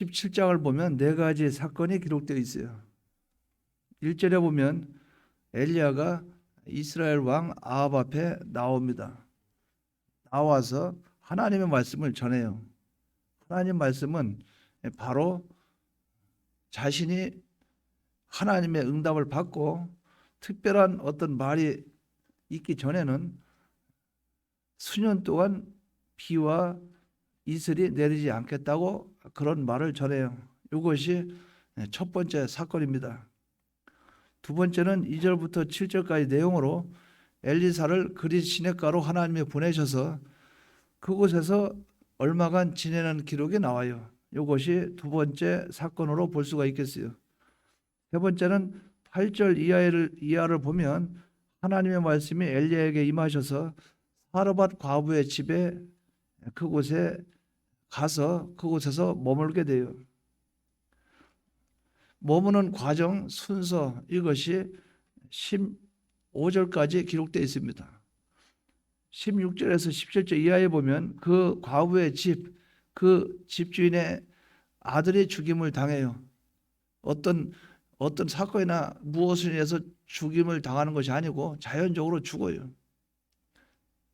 17장을 보면 네 가지 사건이 기록되어 있어요. 1절에 보면 엘리야가 이스라엘 왕 아합 앞에 나옵니다. 나와서 하나님의 말씀을 전해요. 하나님 말씀은 바로 자신이 하나님의 응답을 받고 특별한 어떤 말이 있기 전에는 수년 동안 비와 이슬이 내리지 않겠다고 그런 말을 전해요. 이것이 첫 번째 사건입니다. 두 번째는 2절부터 7절까지 내용으로 엘리사를 그리 시냇가로 하나님이 보내셔서 그곳에서 얼마간 지내는 기록이 나와요. 이것이 두 번째 사건으로 볼 수가 있겠어요. 세 번째는 8절 이하를 보면 하나님의 말씀이 엘리야에게 임하셔서 사르밧 과부의 집에 그곳에 가서 그곳에서 머물게 돼요. 머무는 과정 순서 이것이 15절까지 기록되어 있습니다. 16절에서 17절 이하에 보면 그 과부의 집, 그 집주인의 아들이 죽임을 당해요. 어떤 사건이나 무엇을 인해서 죽임을 당하는 것이 아니고 자연적으로 죽어요.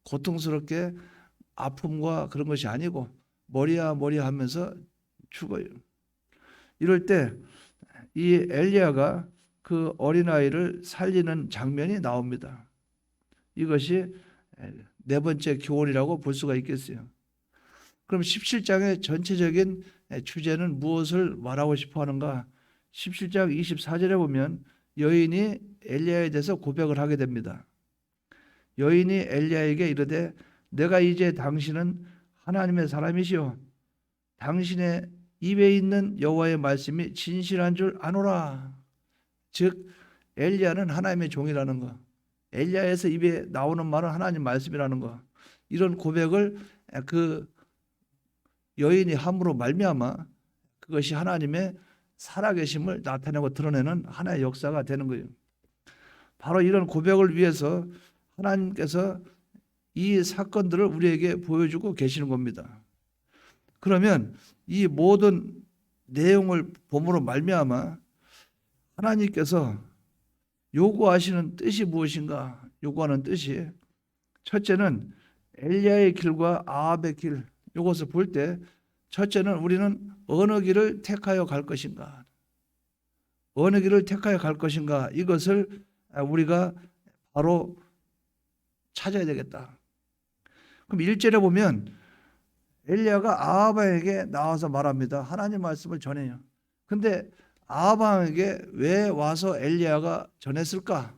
고통스럽게 아픔과 그런 것이 아니고 머리야 하면서 죽어요. 이럴 때 이 엘리야가 그 어린아이를 살리는 장면이 나옵니다. 이것이 네 번째 교훈이라고 볼 수가 있겠어요. 그럼 17장의 전체적인 주제는 무엇을 말하고 싶어 하는가? 17장 24절에 보면 여인이 엘리야에 대해서 고백을 하게 됩니다. 여인이 엘리야에게 이르되 내가 이제 당신은 하나님의 사람이시오. 당신의 입에 있는 여호와의 말씀이 진실한 줄 아노라. 즉 엘리야는 하나님의 종이라는 거. 엘리야에서 입에 나오는 말은 하나님 말씀이라는 거. 이런 고백을 그 여인이 함으로 말미암아 그것이 하나님의 살아계심을 나타내고 드러내는 하나의 역사가 되는 거예요. 바로 이런 고백을 위해서 하나님께서 이 사건들을 우리에게 보여주고 계시는 겁니다. 그러면 이 모든 내용을 봄으로 말미암아 하나님께서 요구하시는 뜻이 무엇인가? 요구하는 뜻이 첫째는 엘리야의 길과 아합의 길, 이것을 볼 때 첫째는 우리는 어느 길을 택하여 갈 것인가? 어느 길을 택하여 갈 것인가? 이것을 우리가 바로 찾아야 되겠다. 그럼 1절에 보면 엘리야가 아합 왕에게 나와서 말합니다. 하나님 말씀을 전해요. 근데 아합 왕에게 왜 와서 엘리야가 전했을까?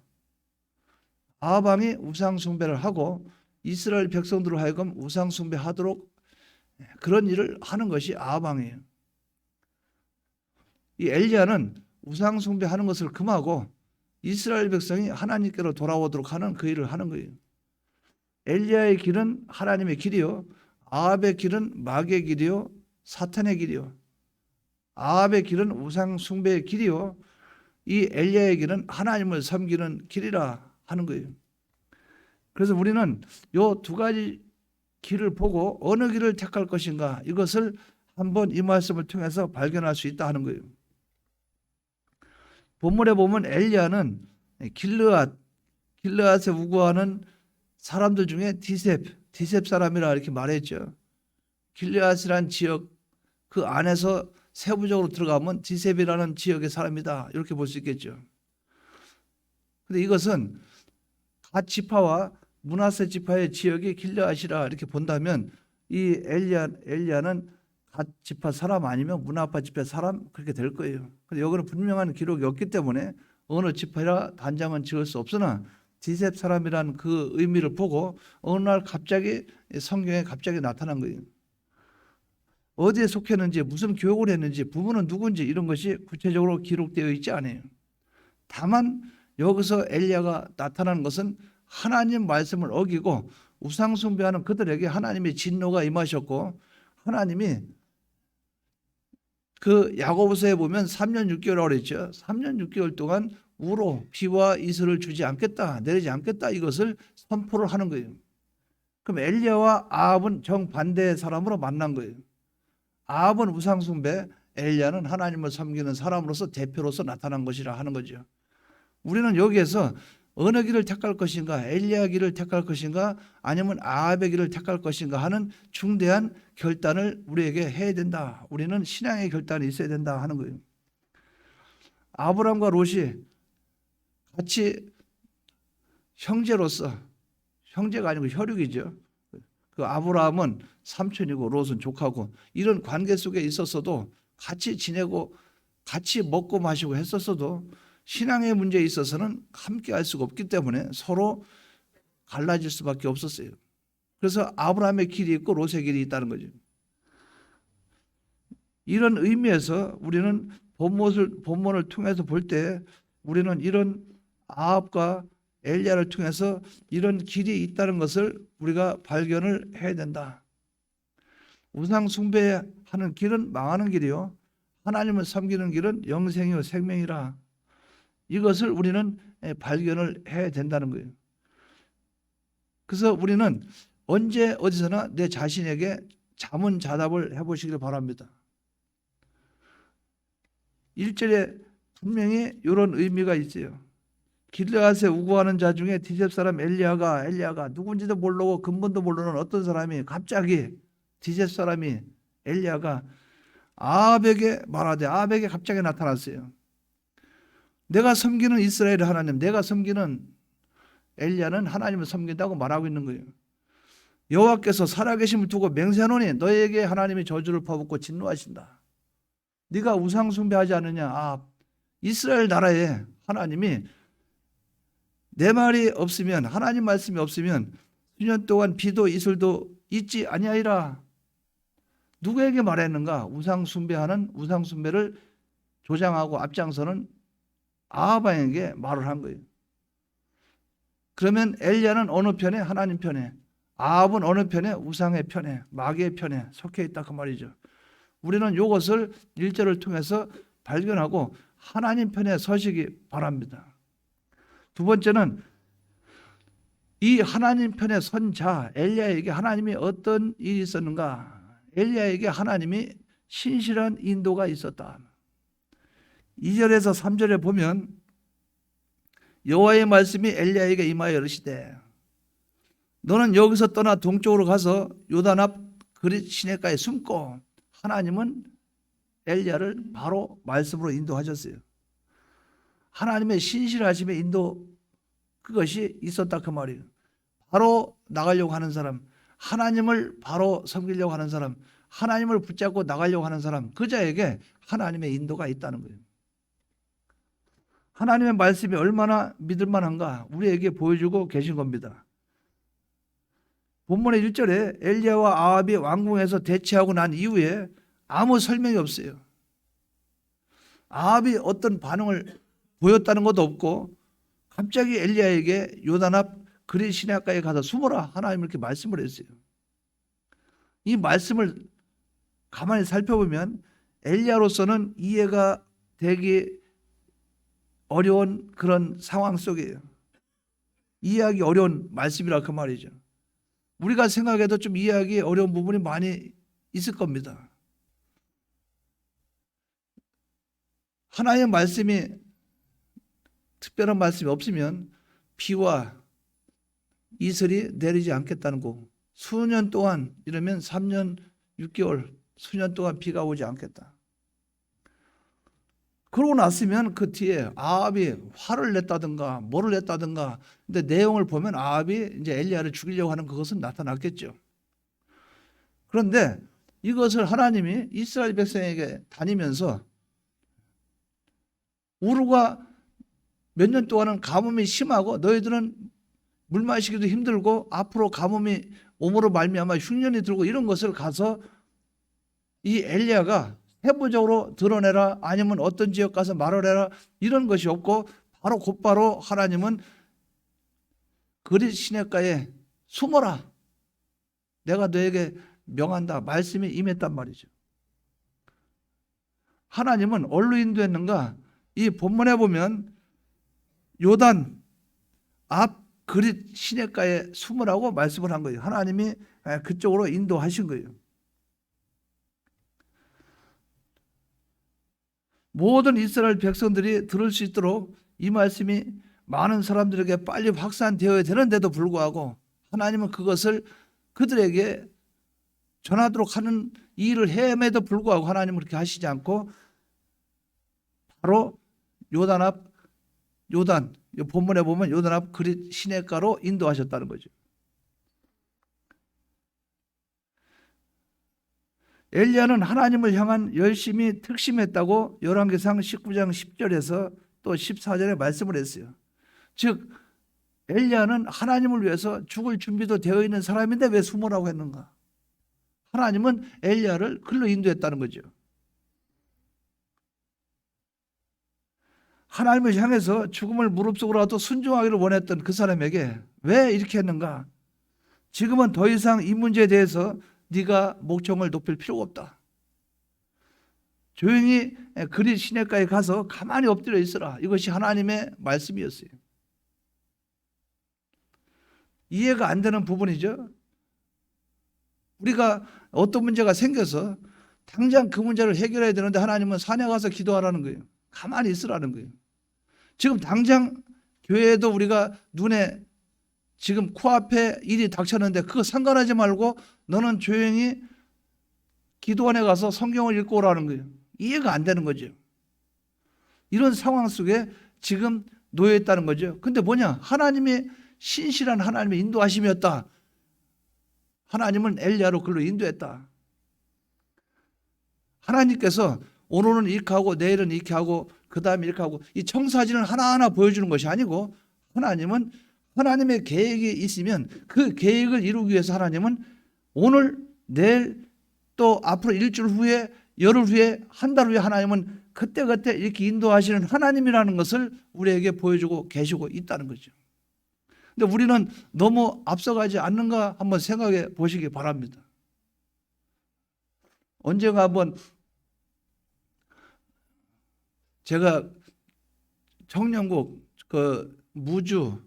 아합 왕이 우상 숭배를 하고 이스라엘 백성들을 하여금 우상 숭배하도록 그런 일을 하는 것이 아합 왕이에요. 이 엘리야는 우상 숭배하는 것을 금하고 이스라엘 백성이 하나님께로 돌아오도록 하는 그 일을 하는 거예요. 엘리야의 길은 하나님의 길이요, 아합의 길은 마귀의 길이요, 사탄의 길이요. 아합의 길은 우상 숭배의 길이요, 이 엘리야의 길은 하나님을 섬기는 길이라 하는 거예요. 그래서 우리는 이 두 가지 길을 보고 어느 길을 택할 것인가, 이것을 한번 이 말씀을 통해서 발견할 수 있다 하는 거예요. 본문에 보면 엘리야는 길르앗에 우거하는 사람들 중에 디셉 사람이라 이렇게 말했죠. 길르앗이란 지역 그 안에서 세부적으로 들어가면 디셉이라는 지역의 사람이다, 이렇게 볼 수 있겠죠. 근데 이것은 갓 지파와 므낫세 지파의 지역이 길르앗이라 이렇게 본다면 이 엘리야는 갓 지파 사람 아니면 므낫파 지파 사람 그렇게 될 거예요. 근데 여기는 분명한 기록이 없기 때문에 어느 지파라 단정은 지을 수 없으나 디셉 사람이란 그 의미를 보고 어느 날 갑자기 성경에 갑자기 나타난 거예요. 어디에 속했는지, 무슨 교육을 했는지, 부모는 누군지 이런 것이 구체적으로 기록되어 있지 않아요. 다만 여기서 엘리야가 나타나는 것은 하나님 말씀을 어기고 우상 숭배하는 그들에게 하나님의 진노가 임하셨고, 하나님이 그 야고보서에 보면 3년 6개월이라고 그랬죠. 3년 6개월 동안 우로 비와 이슬을 주지 않겠다, 내리지 않겠다, 이것을 선포를 하는 거예요. 그럼 엘리야와 아합은 정반대의 사람으로 만난 거예요. 아합은 우상 숭배, 엘리야는 하나님을 섬기는 사람으로서 대표로서 나타난 것이라 하는 거죠. 우리는 여기에서 어느 길을 택할 것인가, 엘리야 길을 택할 것인가, 아니면 아합의 길을 택할 것인가 하는 중대한 결단을 우리에게 해야 된다. 우리는 신앙의 결단이 있어야 된다 하는 거예요. 아브람과 롯이 같이 형제로서, 형제가 아니고 혈육이죠. 그 아브라함은 삼촌이고 롯은 조카고, 이런 관계 속에 있었어도 같이 지내고 같이 먹고 마시고 했었어도 신앙의 문제에 있어서는 함께 할 수가 없기 때문에 서로 갈라질 수밖에 없었어요. 그래서 아브라함의 길이 있고 롯의 길이 있다는 거죠. 이런 의미에서 우리는 본문을 통해서 볼 때 우리는 이런 아합과 엘리야를 통해서 이런 길이 있다는 것을 우리가 발견을 해야 된다. 우상 숭배하는 길은 망하는 길이요, 하나님을 섬기는 길은 영생이요 생명이라. 이것을 우리는 발견을 해야 된다는 거예요. 그래서 우리는 언제 어디서나 내 자신에게 자문자답을 해보시길 바랍니다. 1절에 분명히 이런 의미가 있어요. 길르앗에 우거하는 자 중에 디셉 사람 엘리야가 누군지도 모르고 근본도 모르는 어떤 사람이 갑자기, 디셉 사람이 엘리야가 아합에게 말하되, 아합에게 갑자기 나타났어요. 내가 섬기는 이스라엘 하나님, 내가 섬기는 엘리야는 하나님을 섬긴다고 말하고 있는 거예요. 여호와께서 살아계심을 두고 맹세하노니 너에게 하나님이 저주를 퍼붓고 진노하신다. 네가 우상 숭배하지 않느냐. 이스라엘 나라에 하나님이 내 말이 없으면, 하나님 말씀이 없으면 수년 동안 비도 이슬도 있지 아니하리라. 누구에게 말했는가? 우상 숭배를 조장하고 앞장서는 아합에게 말을 한 거예요. 그러면 엘리야는 어느 편에? 하나님 편에. 아합은 어느 편에? 우상의 편에, 마귀의 편에 속해 있다 그 말이죠. 우리는 이것을 1절을 통해서 발견하고 하나님 편에 서시기 바랍니다. 두 번째는 이 하나님 편에 선 자 엘리야에게 하나님이 어떤 일이 있었는가? 엘리야에게 하나님이 신실한 인도가 있었다. 2절에서 3절에 보면 여호와의 말씀이 엘리야에게 임하여 이르시되 너는 여기서 떠나 동쪽으로 가서 요단 앞 그릿 시내가에 숨고. 하나님은 엘리야를 바로 말씀으로 인도하셨어요. 하나님의 신실하심의 인도, 그것이 있었다 그 말이에요. 바로 나가려고 하는 사람, 하나님을 바로 섬기려고 하는 사람, 하나님을 붙잡고 나가려고 하는 사람, 그 자에게 하나님의 인도가 있다는 거예요. 하나님의 말씀이 얼마나 믿을 만한가 우리에게 보여주고 계신 겁니다. 본문의 1절에 엘리야와 아합이 왕궁에서 대치하고 난 이후에 아무 설명이 없어요. 아합이 어떤 반응을 보였다는 것도 없고, 갑자기 엘리야에게 요단 앞 그릿 시내가에 가서 숨어라, 하나님은 이렇게 말씀을 했어요. 이 말씀을 가만히 살펴보면 엘리야로서는 이해가 되기 어려운 그런 상황 속이에요. 이해하기 어려운 말씀이라 그 말이죠. 우리가 생각해도 좀 이해하기 어려운 부분이 많이 있을 겁니다. 하나님의 말씀이, 특별한 말씀이 없으면 비와 이슬이 내리지 않겠다는 거. 수년 동안, 이러면 3년 6개월, 수년 동안 비가 오지 않겠다. 그러고 났으면 그 뒤에 아합이 화를 냈다든가 뭐를 냈다든가, 근데 내용을 보면 아합이 이제 엘리야를 죽이려고 하는 그것은 나타났겠죠. 그런데 이것을 하나님이 이스라엘 백성에게 다니면서 우루가 몇 년 동안은 가뭄이 심하고 너희들은 물 마시기도 힘들고 앞으로 가뭄이 오므로 말미암아 흉년이 들고 이런 것을 가서 이 엘리야가 세부적으로 드러내라, 아니면 어떤 지역 가서 말을 해라, 이런 것이 없고 바로 곧바로 하나님은 그릿 시내가에 숨어라, 내가 너에게 명한다, 말씀이 임했단 말이죠. 하나님은 어디로 인도했는가? 이 본문에 보면 요단 앞 그릿 시내가에 숨으라고 말씀을 한 거예요. 하나님이 그쪽으로 인도하신 거예요. 모든 이스라엘 백성들이 들을 수 있도록 이 말씀이 많은 사람들에게 빨리 확산되어야 되는데도 불구하고 하나님은 그것을 그들에게 전하도록 하는 일을 해임에도 불구하고 하나님은 그렇게 하시지 않고 바로 요단 앞, 요단, 본문에 보면 요단 앞 그릿 시냇가로 인도하셨다는 거죠. 엘리야는 하나님을 향한 열심이 특심했다고 열왕기상 19장 10절에서 또 14절에 말씀을 했어요. 즉 엘리야는 하나님을 위해서 죽을 준비도 되어 있는 사람인데 왜 숨으라고 했는가? 하나님은 엘리야를 글로 인도했다는 거죠. 하나님을 향해서 죽음을 무릅쓰고라도 순종하기를 원했던 그 사람에게 왜 이렇게 했는가? 지금은 더 이상 이 문제에 대해서 네가 목청을 높일 필요가 없다. 조용히 그릿 시냇가에 가서 가만히 엎드려 있으라. 이것이 하나님의 말씀이었어요. 이해가 안 되는 부분이죠. 우리가 어떤 문제가 생겨서 당장 그 문제를 해결해야 되는데 하나님은 산에 가서 기도하라는 거예요. 가만히 있으라는 거예요. 지금 당장 교회에도 우리가 눈에 지금 코앞에 일이 닥쳤는데 그거 상관하지 말고 너는 조용히 기도원에 가서 성경을 읽고 오라는 거예요. 이해가 안 되는 거죠. 이런 상황 속에 지금 놓여 있다는 거죠. 근데 뭐냐? 하나님의 신실한 하나님의 인도하심이었다. 하나님은 엘리야로 글로 인도했다. 하나님께서 오늘은 이렇게 하고 내일은 이렇게 하고 그 다음에 이렇게 하고 이 청사진을 하나하나 보여주는 것이 아니고 하나님은 하나님의 계획이 있으면 그 계획을 이루기 위해서 하나님은 오늘 내일 또 앞으로 일주일 후에 열흘 후에 한 달 후에 하나님은 그때그때 이렇게 인도하시는 하나님이라는 것을 우리에게 보여주고 계시고 있다는 거죠. 근데 우리는 너무 앞서가지 않는가 한번 생각해 보시기 바랍니다. 언젠가 한번 제가 청년국 그 무주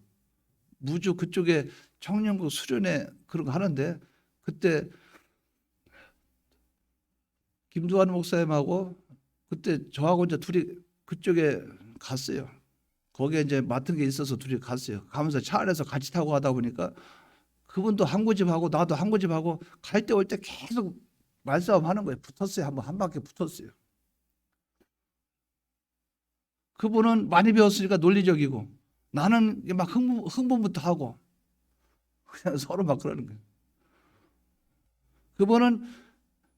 그쪽에 청년국 수련회 그런 거 하는데 그때 김두한 목사님하고 그때 저하고 이제 둘이 그쪽에 갔어요. 거기에 이제 맡은 게 있어서 둘이 갔어요. 가면서 차 안에서 같이 타고 가다 보니까 그분도 한 고집하고 나도 한 고집하고 갈 때 올 때 계속 말싸움 하는 거예요. 붙었어요. 한 바퀴 붙었어요. 그분은 많이 배웠으니까 논리적이고 나는 막 흥분부터 하고 그냥 서로 막 그러는 거예요. 그분은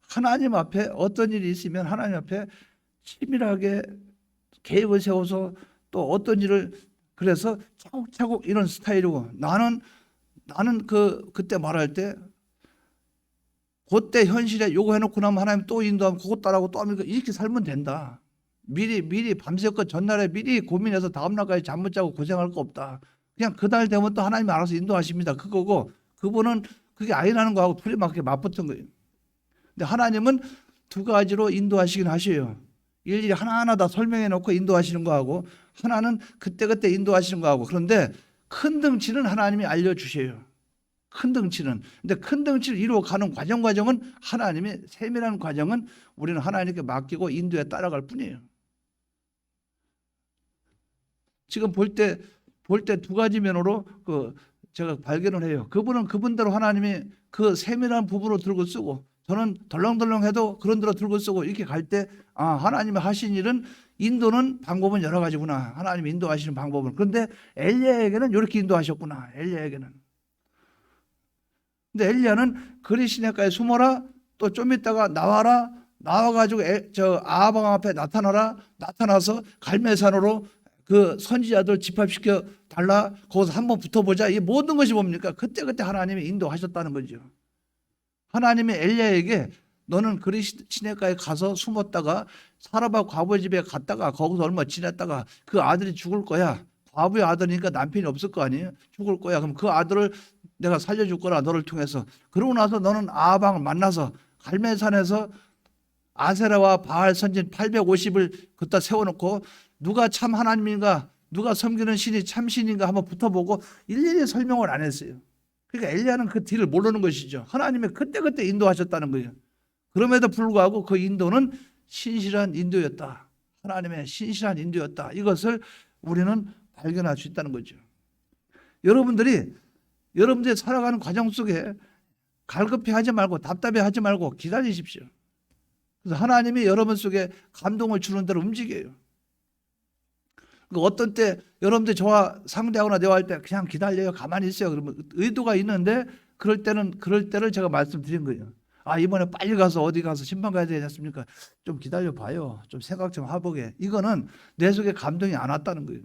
하나님 앞에 어떤 일이 있으면 하나님 앞에 치밀하게 계획을 세워서 또 어떤 일을 그래서 차곡차곡 이런 스타일이고 나는 그때 말할 때 그때 현실에 요거 해놓고 나면 하나님 또 인도하면 그것 따라하고 또 하면 이렇게 살면 된다. 미리 밤새껏 전날에 미리 고민해서 다음날까지 잠 못 자고 고생할 거 없다. 그냥 그날 되면 또 하나님이 알아서 인도하십니다. 그거고 그분은 그게 아니라는 거하고 둘이 막 맞붙은 거예요. 근데 하나님은 두 가지로 인도하시긴 하셔요. 일일이 하나하나 다 설명해 놓고 인도하시는 거하고 하나는 그때그때 인도하시는 거하고 그런데 큰 덩치는 하나님이 알려주셔요. 큰 덩치는. 근데 큰 덩치를 이루어가는 과정은 하나님의 세밀한 과정은 우리는 하나님께 맡기고 인도에 따라갈 뿐이에요. 지금 볼 때 두 가지 면으로 제가 발견을 해요. 그분은 그분대로 하나님이 그 세밀한 부분으로 들고 쓰고 저는 덜렁덜렁해도 그런 대로 들고 쓰고 이렇게 갈 때 하나님이 하신 일은 인도는 방법은 여러 가지구나. 하나님이 인도하시는 방법은. 그런데 엘리야에게는 이렇게 인도하셨구나. 엘리야에게는. 근데 엘리야는 그릿 시냇가에 숨어라. 또 좀 있다가 나와라. 나와가지고 아방 앞에 나타나서 갈멜산으로 그 선지자들 집합시켜 달라. 거기서 한번 붙어보자. 이 모든 것이 뭡니까? 그때 하나님이 인도하셨다는 거죠. 하나님이 엘리야에게 너는 그릿 시냇가에 가서 숨었다가 사라밧 과부의 집에 갔다가 거기서 얼마 지냈다가 그 아들이 죽을 거야. 과부의 아들이니까 남편이 없을 거 아니에요. 죽을 거야. 그럼 그 아들을 내가 살려줄 거라 너를 통해서. 그러고 나서 너는 아방을 만나서 갈멜산에서 아세라와 바알 선진 850을 걷다 세워놓고 누가 참 하나님인가 누가 섬기는 신이 참 신인가 한번 붙어보고 일일이 설명을 안 했어요. 그러니까 엘리야는 그 뒤를 모르는 것이죠. 하나님이 그때 인도하셨다는 거예요. 그럼에도 불구하고 그 인도는 신실한 인도였다. 하나님의 신실한 인도였다. 이것을 우리는 발견할 수 있다는 거죠. 여러분들이 살아가는 과정 속에 갈급해하지 말고 답답해하지 말고 기다리십시오. 그래서 하나님이 여러분 속에 감동을 주는 대로 움직여요. 어떤 때 여러분들 저와 상대하거나 대화할 때 그냥 기다려요. 가만히 있어요. 그러면 의도가 있는데 그럴 때를 제가 말씀드린 거예요. 이번에 빨리 가서 어디 가서 심판 가야 되지 않습니까? 좀 기다려 봐요. 좀 생각 좀 해보게. 이거는 내 속에 감동이 안 왔다는 거예요.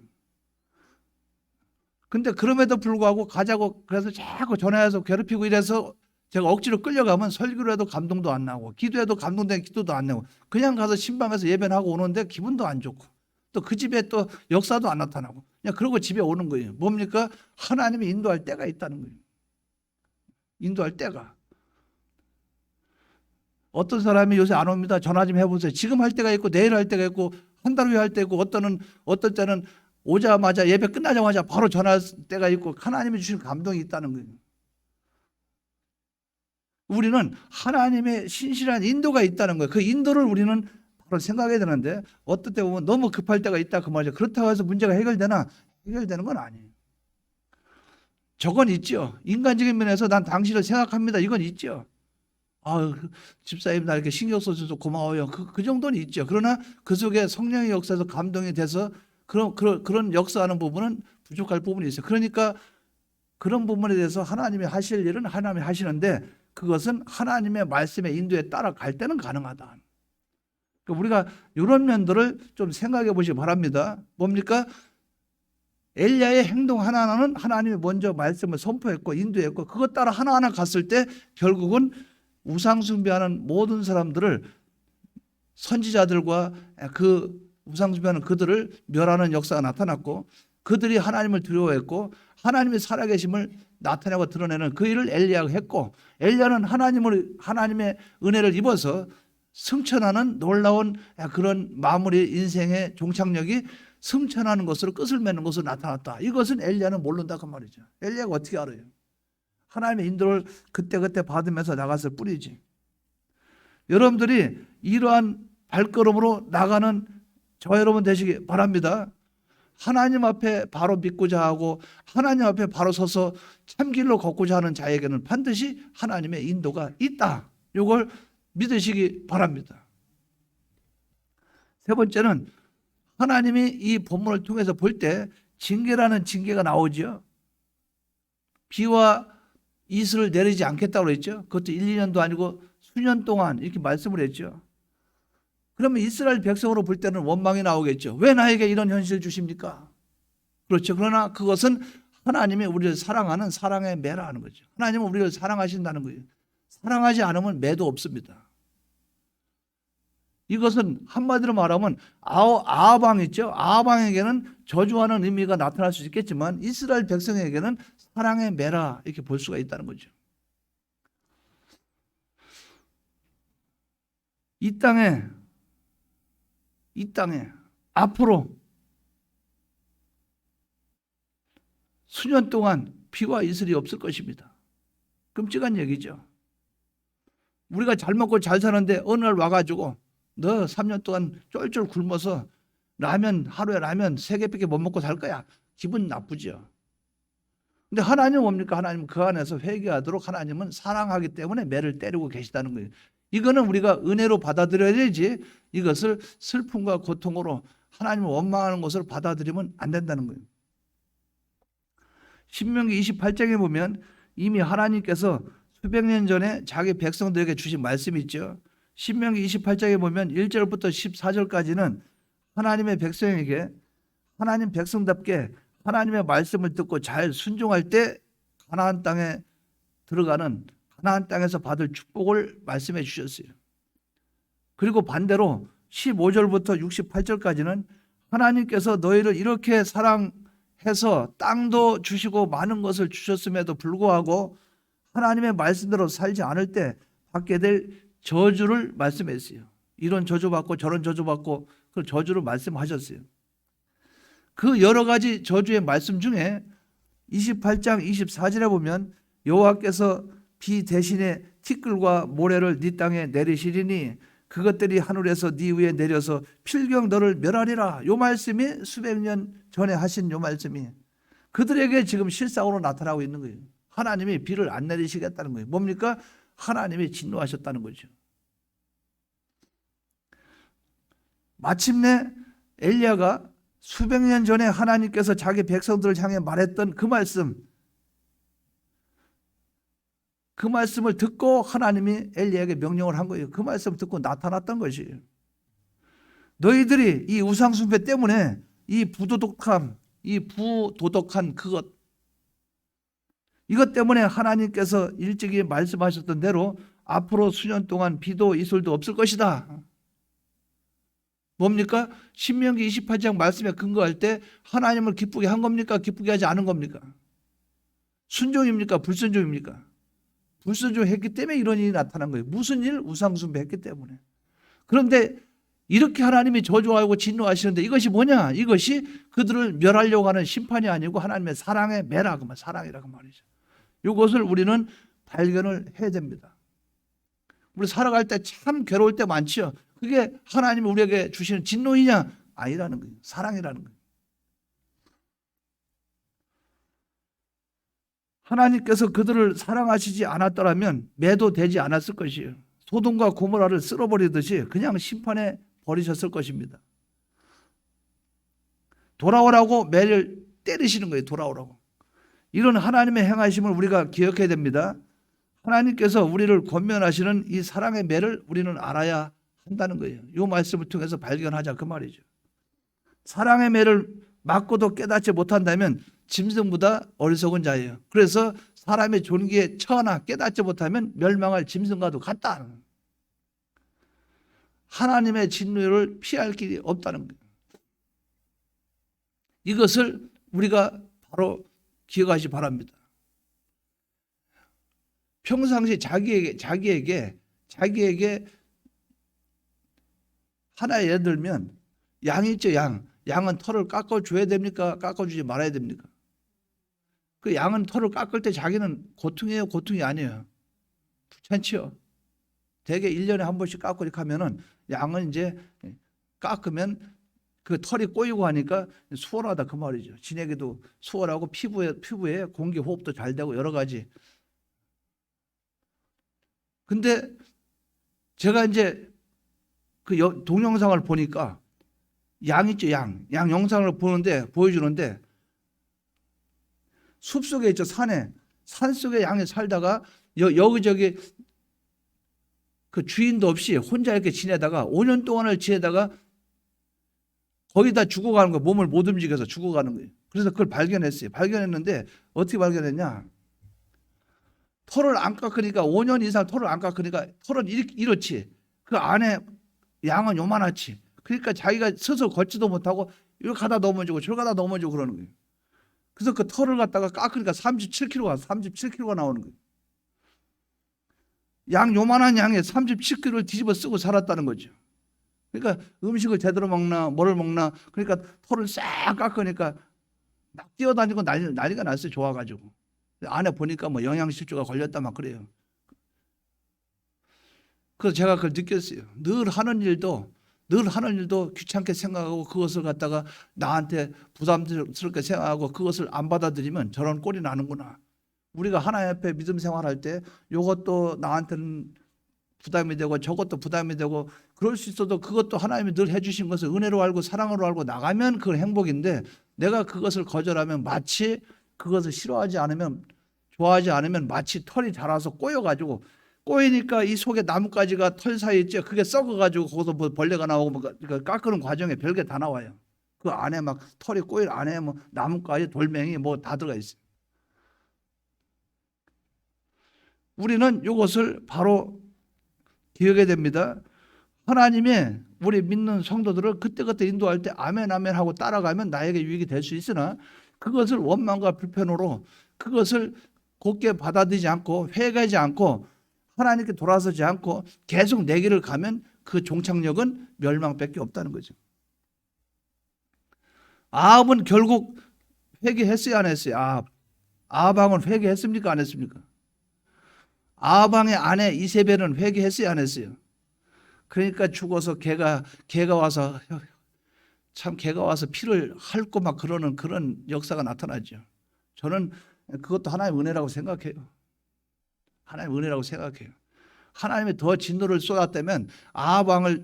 근데 그럼에도 불구하고 가자고 그래서 자꾸 전화해서 괴롭히고 이래서 제가 억지로 끌려가면 설교를 해도 감동도 안 나고 기도해도 감동된 기도도 안 나고 그냥 가서 신방에서 예배하고 오는데 기분도 안 좋고 또 그 집에 또 역사도 안 나타나고 그냥 그러고 집에 오는 거예요. 뭡니까? 하나님이 인도할 때가 있다는 거예요. 인도할 때가. 어떤 사람이 요새 안 옵니다. 전화 좀 해보세요. 지금 할 때가 있고 내일 할 때가 있고 한 달 후에 할 때고 어떤 때는 오자마자 예배 끝나자마자 바로 전화할 때가 있고 하나님이 주신 감동이 있다는 거예요. 우리는 하나님의 신실한 인도가 있다는 거예요. 그 인도를 우리는 바로 생각해야 되는데 어떤 때 보면 너무 급할 때가 있다 그 말이죠. 그렇다고 해서 문제가 해결되나? 해결되는 건 아니에요. 저건 있죠. 인간적인 면에서 난 당신을 생각합니다. 이건 있죠. 집사님 나 이렇게 신경 써줘서 고마워요. 그 정도는 있죠. 그러나 그 속에 성령의 역사에서 감동이 돼서 그런 역사하는 부분은 부족할 부분이 있어요. 그러니까 그런 부분에 대해서 하나님이 하실 일은 하나님이 하시는데 그것은 하나님의 말씀의 인도에 따라갈 때는 가능하다. 그러니까 우리가 이런 면들을 좀 생각해 보시기 바랍니다. 뭡니까? 엘리야의 행동 하나하나는 하나님이 먼저 말씀을 선포했고 인도했고 그것 따라 하나하나 갔을 때 결국은 우상 숭배하는 모든 사람들을 선지자들과 그 우상 숭배하는 그들을 멸하는 역사가 나타났고 그들이 하나님을 두려워했고 하나님의 살아계심을 나타내고 드러내는 그 일을 엘리야가 했고 엘리야는 하나님의 은혜를 입어서 승천하는 놀라운 그런 마무리 인생의 종착역이 승천하는 것으로 끝을 맺는 것으로 나타났다. 이것은 엘리야는 모른다 그 말이죠. 엘리야가 어떻게 알아요? 하나님의 인도를 그때그때 받으면서 나갔을 뿐이지. 여러분들이 이러한 발걸음으로 나가는 저 여러분 되시기 바랍니다. 하나님 앞에 바로 믿고자 하고 하나님 앞에 바로 서서 참길로 걷고자 하는 자에게는 반드시 하나님의 인도가 있다. 이걸 믿으시기 바랍니다. 세 번째는 하나님이 이 본문을 통해서 볼 때 징계라는 징계가 나오죠. 비와 이슬을 내리지 않겠다고 그랬죠. 그것도 1, 2년도 아니고 수년 동안 이렇게 말씀을 했죠. 그러면 이스라엘 백성으로 볼 때는 원망이 나오겠죠. 왜 나에게 이런 현실을 주십니까? 그렇죠. 그러나 그것은 하나님이 우리를 사랑하는 사랑의 매라는 거죠. 하나님은 우리를 사랑하신다는 거예요. 사랑하지 않으면 매도 없습니다. 이것은 한마디로 말하면 아합왕 있죠. 아합왕에게는 저주하는 의미가 나타날 수 있겠지만 이스라엘 백성에게는 사랑의 매라 이렇게 볼 수가 있다는 거죠. 이 땅에 앞으로 수년 동안 비와 이슬이 없을 것입니다. 끔찍한 얘기죠. 우리가 잘 먹고 잘 사는데 어느 날 와가지고 너 3년 동안 쫄쫄 굶어서 하루에 라면 3개밖에 못 먹고 살 거야. 기분 나쁘죠. 근데 하나님은 뭡니까? 하나님은 그 안에서 회개하도록 하나님은 사랑하기 때문에 매를 때리고 계시다는 거예요. 이거는 우리가 은혜로 받아들여야지 이것을 슬픔과 고통으로 하나님을 원망하는 것으로 받아들이면 안 된다는 거예요. 신명기 28장에 보면 이미 하나님께서 수백 년 전에 자기 백성들에게 주신 말씀이 있죠. 신명기 28장에 보면 1절부터 14절까지는 하나님의 백성에게 하나님 백성답게 하나님의 말씀을 듣고 잘 순종할 때 가나안 땅에 들어가는 가나안 땅에서 받을 축복을 말씀해 주셨어요. 그리고 반대로 15절부터 68절까지는 하나님께서 너희를 이렇게 사랑해서 땅도 주시고 많은 것을 주셨음에도 불구하고 하나님의 말씀대로 살지 않을 때 받게 될 저주를 말씀했어요. 이런 저주받고 저런 저주받고 그 저주를 말씀하셨어요. 그 여러 가지 저주의 말씀 중에 28장 24절에 보면 여호와께서 비 대신에 티끌과 모래를 네 땅에 내리시리니 그것들이 하늘에서 네 위에 내려서 필경 너를 멸하리라. 요 말씀이 수백 년 전에 하신 요 말씀이 그들에게 지금 실상으로 나타나고 있는 거예요. 하나님이 비를 안 내리시겠다는 거예요. 뭡니까? 하나님이 진노하셨다는 거죠. 마침내 엘리야가 수백 년 전에 하나님께서 자기 백성들을 향해 말했던 그 말씀을 듣고 하나님이 엘리야에게 명령을 한 거예요. 그 말씀을 듣고 나타났던 것이에요. 너희들이 이 우상숭배 때문에 이 부도덕한 이것 때문에 하나님께서 일찍이 말씀하셨던 대로 앞으로 수년 동안 비도 이슬도 없을 것이다. 뭡니까? 신명기 28장 말씀에 근거할 때 하나님을 기쁘게 한 겁니까? 기쁘게 하지 않은 겁니까? 순종입니까? 불순종입니까? 불순종했기 때문에 이런 일이 나타난 거예요. 무슨 일? 우상숭배했기 때문에. 그런데 이렇게 하나님이 저주하고 진노하시는데 이것이 뭐냐? 이것이 그들을 멸하려고 하는 심판이 아니고 하나님의 사랑의 매라고 사랑이라고 말이죠. 이것을 우리는 발견을 해야 됩니다. 우리 살아갈 때 참 괴로울 때 많지요. 그게 하나님이 우리에게 주시는 진노이냐? 아니라는 거예요. 사랑이라는 거예요. 하나님께서 그들을 사랑하시지 않았더라면 매도되지 않았을 것이에요. 소돔과 고모라를 쓸어버리듯이 그냥 심판해 버리셨을 것입니다. 돌아오라고 매를 때리시는 거예요. 돌아오라고. 이런 하나님의 행하심을 우리가 기억해야 됩니다. 하나님께서 우리를 권면하시는 이 사랑의 매를 우리는 알아야 한다는 거예요. 이 말씀을 통해서 발견하자 그 말이죠. 사랑의 매를 맞고도 깨닫지 못한다면 짐승보다 어리석은 자예요. 그래서 사람의 존귀에 처하나 깨닫지 못하면 멸망할 짐승과도 같다. 하나님의 진노를 피할 길이 없다는 거예요. 이것을 우리가 바로 기억하시 바랍니다. 평상시 자기에게 하나 예를 들면 양이 있죠. 양은 털을 깎아줘야 됩니까? 깎아주지 말아야 됩니까? 그 양은 털을 깎을 때 자기는 고통이에요? 고통이 아니에요? 귀찮죠? 대개 1년에 한 번씩 깎고 이렇게 하면은 양은 이제 깎으면 그 털이 꼬이고 하니까 수월하다 그 말이죠. 지내기도 수월하고 피부에 공기 호흡도 잘 되고 여러 가지. 근데 제가 이제 그 동영상을 보니까 양 있죠. 양 영상을 보여주는데 숲속에 있죠. 산속에 양이 살다가 여기저기 그 주인도 없이 혼자 이렇게 지내다가 5년 동안을 지내다가 거의 다 죽어가는 거예요. 몸을 못 움직여서 죽어가는 거예요. 그래서 그걸 발견했어요. 발견했는데 어떻게 발견했냐? 털을 안 깎으니까 5년 이상 털을 안 깎으니까 털은 이렇지. 그 안에 양은 요만하지. 그러니까 자기가 스스로 걷지도 못하고 이렇게 가다 넘어지고 저렇게 가다 넘어지고 그러는 거예요. 그래서 그 털을 갖다가 깎으니까 37kg가 나오는 거예요. 요만한 양에 37kg를 뒤집어 쓰고 살았다는 거죠. 그러니까 음식을 제대로 먹나 뭐를 먹나 그러니까 털을 싹 깎으니까 막 뛰어다니고 난리가 났어요. 좋아가지고. 안에 보니까 뭐 영양실조가 걸렸다 막 그래요. 그래서 제가 그걸 느꼈어요. 늘 하는 일도 귀찮게 생각하고 그것을 갖다가 나한테 부담스럽게 생각하고 그것을 안 받아들이면 저런 꼴이 나는구나. 우리가 하나님 앞에 믿음 생활할 때 이것도 나한테는 부담이 되고 저것도 부담이 되고 그럴 수 있어도 그것도 하나님이 늘 해주신 것을 은혜로 알고 사랑으로 알고 나가면 그건 행복인데 내가 그것을 거절하면 마치 그것을 싫어하지 않으면 좋아하지 않으면 마치 털이 자라서 꼬여가지고 꼬이니까 이 속에 나뭇가지가 털 사이에 있죠. 그게 썩어가지고 거기서 뭐 벌레가 나오고 그러니까 깎는 과정에 별게 다 나와요. 그 안에 막 털이 꼬일 안에 뭐 나뭇가지 돌멩이 뭐 다 들어가 있어요. 우리는 이것을 바로 기억해야 됩니다. 하나님의 우리 믿는 성도들을 그때그때 인도할 때 아멘 아멘 하고 따라가면 나에게 유익이 될 수 있으나 그것을 원망과 불편으로 그것을 곧게 받아들이지 않고 회개하지 않고 하나님께 돌아서지 않고 계속 내 길을 가면 그 종착역은 멸망밖에 없다는 거죠. 아합은 결국 회개했어요, 안 했어요? 아합왕은 회개했습니까, 안 했습니까? 아합왕의 아내 이세벨은 회개했어요, 안 했어요? 그러니까 죽어서 개가 와서 참 개가 와서 피를 핥고 막 그러는 그런 역사가 나타나죠. 저는 그것도 하나님의 은혜라고 생각해요. 하나님의 은혜라고 생각해요. 하나님이 더 진노를 쏟았다면 아합왕이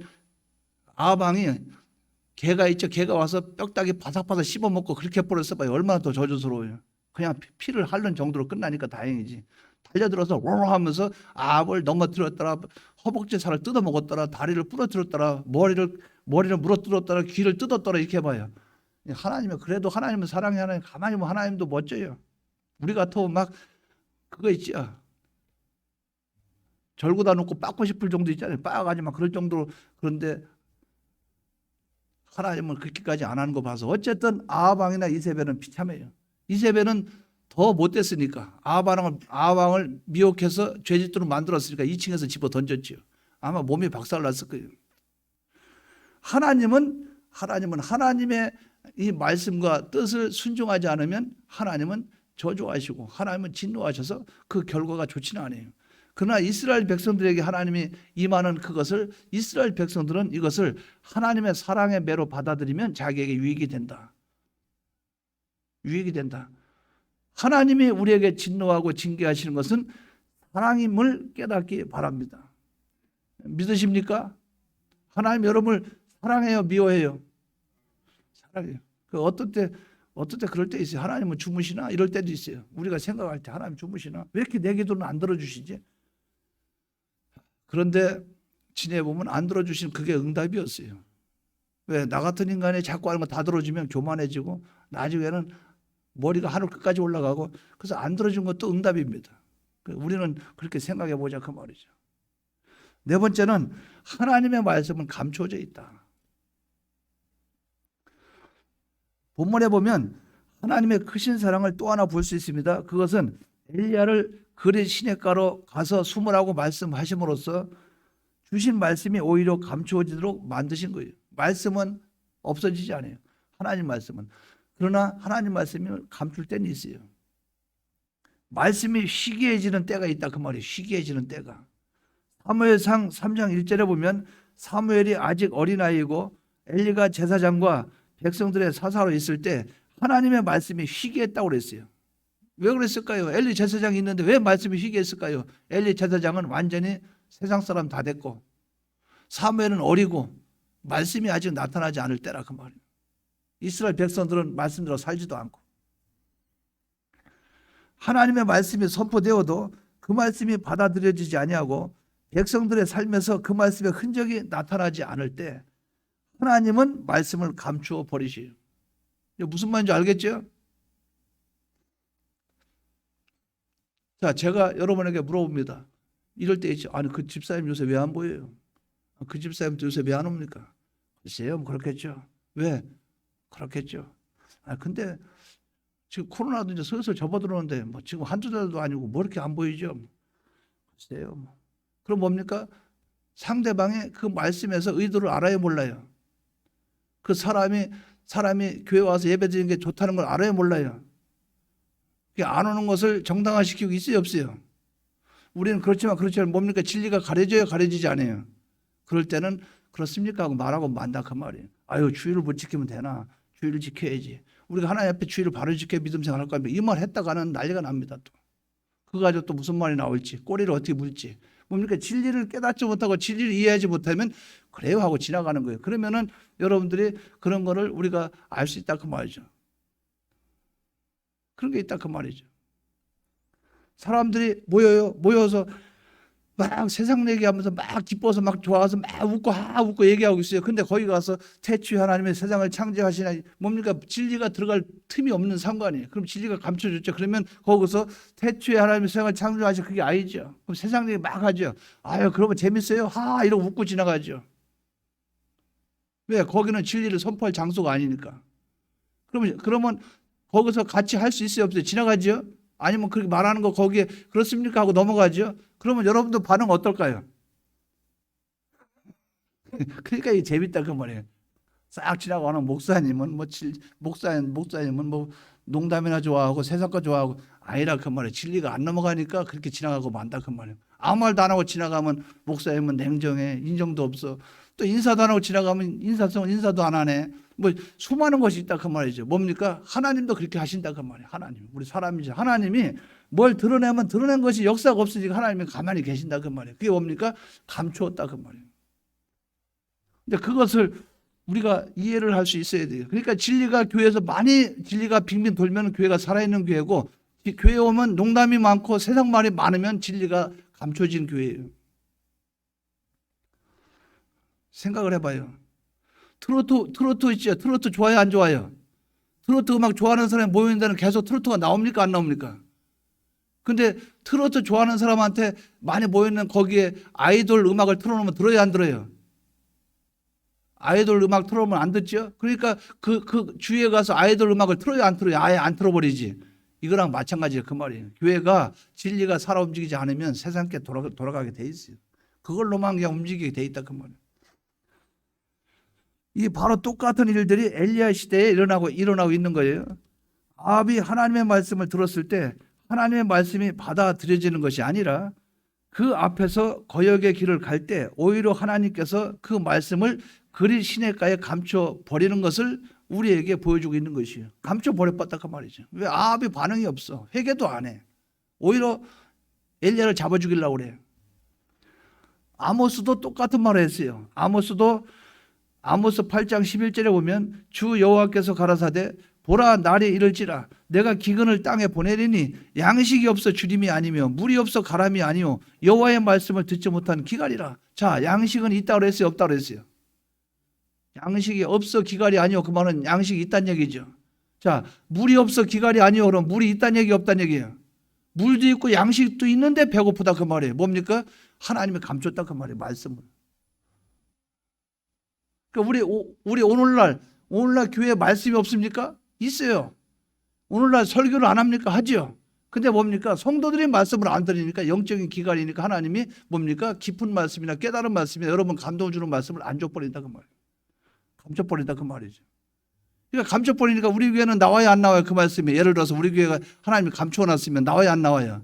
개가 있죠. 개가 와서 뼈다귀 바삭바삭 씹어먹고 그렇게 버렸어 봐요. 얼마나 더 저주스러워요. 그냥 피를 핥는 정도로 끝나니까 다행이지. 달려들어서 롱 하면서 아합을 넘어뜨렸더라, 허벅지 살을 뜯어먹었더라, 다리를 부러뜨렸더라, 머리를 물어뜯었더라, 귀를 뜯었더라, 이렇게 해봐요. 하나님은 그래도 하나님은 사랑의 하나님, 가만히 보면 하나님도 멋져요. 우리 같으면 막 그거 있죠. 절구다 놓고 빻고 싶을 정도 있잖아요. 빻아가지 막 그럴 정도로. 그런데 하나님은 그렇게까지 안 하는 거 봐서 어쨌든 아합왕이나 이세벨은 비참해요. 이세벨은 더 못됐으니까 아합왕을 미혹해서 죄짓도록 만들었으니까 2층에서 집어 던졌지요. 아마 몸이 박살났을 거예요. 하나님은 하나님의 이 말씀과 뜻을 순종하지 않으면 하나님은 저주하시고 하나님은 진노하셔서 그 결과가 좋지는 않아요. 그러나 이스라엘 백성들에게 하나님이 임하는 그것을 이스라엘 백성들은 이것을 하나님의 사랑의 매로 받아들이면 자기에게 유익이 된다. 유익이 된다. 하나님이 우리에게 진노하고 징계하시는 것은 사랑임을 깨닫기 바랍니다. 믿으십니까? 하나님 여러분을 사랑해요, 미워해요? 사랑해요. 어떤 때 그럴 때 있어요. 하나님은 주무시나? 이럴 때도 있어요. 우리가 생각할 때 하나님 주무시나? 왜 이렇게 내 기도는 안 들어주시지? 그런데 지내보면 안 들어주시는 그게 응답이었어요. 왜? 나 같은 인간이 자꾸 하는 거 다 들어주면 교만해지고 나중에는 머리가 하늘 끝까지 올라가고 그래서 안 들어준 것도 응답입니다. 우리는 그렇게 생각해 보자 그 말이죠. 네 번째는 하나님의 말씀은 감춰져 있다. 본문에 보면 하나님의 크신 사랑을 또 하나 볼 수 있습니다. 그것은 엘리야를 그리 시냇가로 가서 숨으라고 말씀하심으로써 주신 말씀이 오히려 감추어지도록 만드신 거예요. 말씀은 없어지지 않아요. 하나님 말씀은. 그러나 하나님 말씀이 감출 때는 있어요. 말씀이 희귀해지는 때가 있다 그 말이에요. 희귀해지는 때가. 사무엘상 3장 1절에 보면 사무엘이 아직 어린아이고 엘리가 제사장과 백성들의 사사로 있을 때 하나님의 말씀이 희귀했다고 그랬어요. 왜 그랬을까요? 엘리 제사장이 있는데 왜 말씀이 희귀했을까요? 엘리 제사장은 완전히 세상 사람 다 됐고 사무엘은 어리고 말씀이 아직 나타나지 않을 때라 그 말이에요. 이스라엘 백성들은 말씀대로 살지도 않고 하나님의 말씀이 선포되어도 그 말씀이 받아들여지지 아니하고 백성들의 삶에서 그 말씀의 흔적이 나타나지 않을 때 하나님은 말씀을 감추어 버리시요. 무슨 말인지 알겠죠? 자, 제가 여러분에게 물어봅니다. 이럴 때 있죠. 아니 그 집사님 요새 왜 안 보여요? 그 집사님도 요새 왜 안 옵니까? 글쎄요, 그렇겠죠. 왜? 그렇겠죠. 근데 지금 코로나도 이제 슬슬 접어들어오는데 뭐 지금 한두 달도 아니고 뭐 이렇게 안 보이죠? 글쎄요. 그럼 뭡니까? 상대방의 그 말씀에서 의도를 알아야 몰라요. 그 사람이 교회 와서 예배드리는 게 좋다는 걸 알아야 몰라요. 안 오는 것을 정당화시키고 있어요, 없어요? 우리는 그렇지만 뭡니까? 진리가 가려져요, 가려지지 않아요? 그럴 때는 그렇습니까? 하고 말하고 만다 그 말이에요. 아유, 주의를 못 지키면 되나? 주의를 지켜야지. 우리가 하나님 앞에 주의를 바로 지켜야 믿음 생활할 거면 이 말 했다가는 난리가 납니다. 또 그거 가지고 또 무슨 말이 나올지, 꼬리를 어떻게 물지. 뭡니까? 진리를 깨닫지 못하고 진리를 이해하지 못하면 그래요 하고 지나가는 거예요. 그러면은 여러분들이 그런 거를 우리가 알 수 있다 그 말이죠. 그런 게 있다 그 말이죠. 사람들이 모여서 막 세상 얘기하면서 막 기뻐서 막 좋아서 막 웃고 얘기하고 있어요. 근데 거기 가서 태초에 하나님의 세상을 창조하시나 뭡니까? 진리가 들어갈 틈이 없는 상관이에요. 그럼 진리가 감춰졌죠. 그러면 거기서 태초에 하나님의 세상을 창조하시 그게 아니죠. 그럼 세상 얘기 막 하죠. 아유 그러면 재밌어요. 이러고 웃고 지나가죠. 왜? 거기는 진리를 선포할 장소가 아니니까. 그러면 거기서 같이 할 수 있어요, 없어요? 지나가죠? 아니면 그렇게 말하는 거 거기에 그렇습니까? 하고 넘어가죠? 그러면 여러분들 반응 어떨까요? 그러니까 이게 재밌다 그 말이에요. 싹 지나가는 목사님은 목사님은 뭐 농담이나 좋아하고 세상 거 좋아하고 아니라 그 말이에요. 진리가 안 넘어가니까 그렇게 지나가고 만다 그 말이에요. 아무 말도 안 하고 지나가면 목사님은 냉정해, 인정도 없어. 또 인사도 안 하고 지나가면 인사도 안 하네. 뭐 수많은 것이 있다 그 말이죠. 뭡니까? 하나님도 그렇게 하신다 그 말이에요. 하나님, 우리 사람이죠. 하나님이 뭘 드러내면 드러낸 것이 역사가 없으니까 하나님이 가만히 계신다 그 말이에요. 그게 뭡니까? 감추었다 그 말이에요. 근데 그것을 우리가 이해를 할 수 있어야 돼요. 그러니까 진리가 교회에서 많이 진리가 빙빙 돌면 교회가 살아있는 교회고, 교회 오면 농담이 많고 세상 말이 많으면 진리가 감춰진 교회예요. 생각을 해봐요. 트로트 있죠. 트로트 좋아요, 안 좋아요? 트로트 음악 좋아하는 사람이 모이는데는 계속 트로트가 나옵니까, 안 나옵니까? 근데 트로트 좋아하는 사람한테 많이 모이는 거기에 아이돌 음악을 틀어놓으면 들어요, 안 들어요? 아이돌 음악 틀어놓으면 안 듣죠? 그러니까 그 주위에 가서 아이돌 음악을 틀어요, 안 틀어요? 아예 안 틀어버리지. 이거랑 마찬가지예요, 그 말이에요. 교회가 진리가 살아 움직이지 않으면 세상께 돌아가게 돼 있어요. 그걸로만 그냥 움직이게 돼 있다 그 말이에요. 이 바로 똑같은 일들이 엘리야 시대에 일어나고 있는 거예요. 아합이 하나님의 말씀을 들었을 때 하나님의 말씀이 받아들여지는 것이 아니라 그 앞에서 거역의 길을 갈 때 오히려 하나님께서 그 말씀을 그리 시냇가에 감춰 버리는 것을 우리에게 보여주고 있는 것이에요. 감춰 버렸다 그 말이죠. 왜? 아합이 반응이 없어. 회개도 안 해. 오히려 엘리야를 잡아 죽이려고 그래. 아모스도 똑같은 말을 했어요. 아모스 8장 11절에 보면 주 여호와께서 가라사대 보라 날이 이를지라 내가 기근을 땅에 보내리니 양식이 없어 주림이 아니며 물이 없어 가람이 아니요 여호와의 말씀을 듣지 못한 기갈이라. 자, 양식은 있다고 그랬어요, 없다고 그랬어요? 양식이 없어 기갈이 아니요, 그 말은 양식이 있다는 얘기죠. 자, 물이 없어 기갈이 아니요, 그럼 물이 있다는 얘기, 없다는 얘기예요? 물도 있고 양식도 있는데 배고프다 그 말이에요. 뭡니까? 하나님이 감췄다 그 말이에요, 말씀을. 그러니까 우리 오늘날 교회에 말씀이 없습니까? 있어요. 오늘날 설교를 안 합니까? 하지요. 근데 뭡니까? 성도들이 말씀을 안 들으니까 영적인 기갈이니까 하나님이 뭡니까? 깊은 말씀이나 깨달은 말씀이나 여러분 감동을 주는 말씀을 안 줘버린다 그 말이에요. 감춰버린다 그 말이죠. 그러니까 감춰버리니까 우리 교회는 나와요, 안 나와요? 그 말씀이. 예를 들어서 우리 교회가 하나님이 감춰놨으면 나와요, 안 나와요?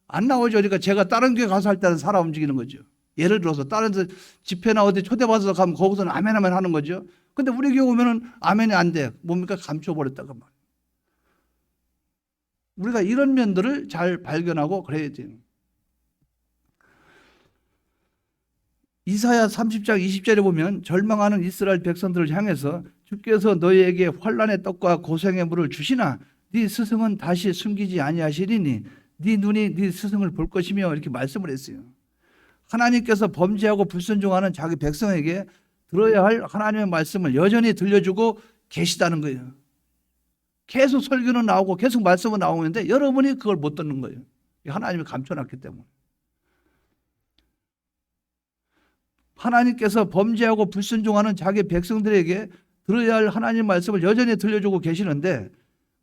안 나오죠. 그러니까 제가 다른 교회 가서 할 때는 살아 움직이는 거죠. 예를 들어서 다른 데 집회나 어디 초대받아서 가면 거기서는 아멘 아멘 하는 거죠. 근데 우리 교회 오면은 아멘이 안 돼. 뭡니까? 감춰버렸다 그 말. 우리가 이런 면들을 잘 발견하고 그래야 돼요. 이사야 30장 20절에 보면 절망하는 이스라엘 백성들을 향해서 주께서 너희에게 환난의 떡과 고생의 물을 주시나 네 스승은 다시 숨기지 아니하시리니 네 눈이 네 스승을 볼 것이며 이렇게 말씀을 했어요. 하나님께서 범죄하고 불순종하는 자기 백성에게 들어야 할 하나님의 말씀을 여전히 들려주고 계시다는 거예요. 계속 설교는 나오고 계속 말씀은 나오는데 여러분이 그걸 못 듣는 거예요. 하나님이 감춰놨기 때문에. 하나님께서 범죄하고 불순종하는 자기 백성들에게 들어야 할 하나님의 말씀을 여전히 들려주고 계시는데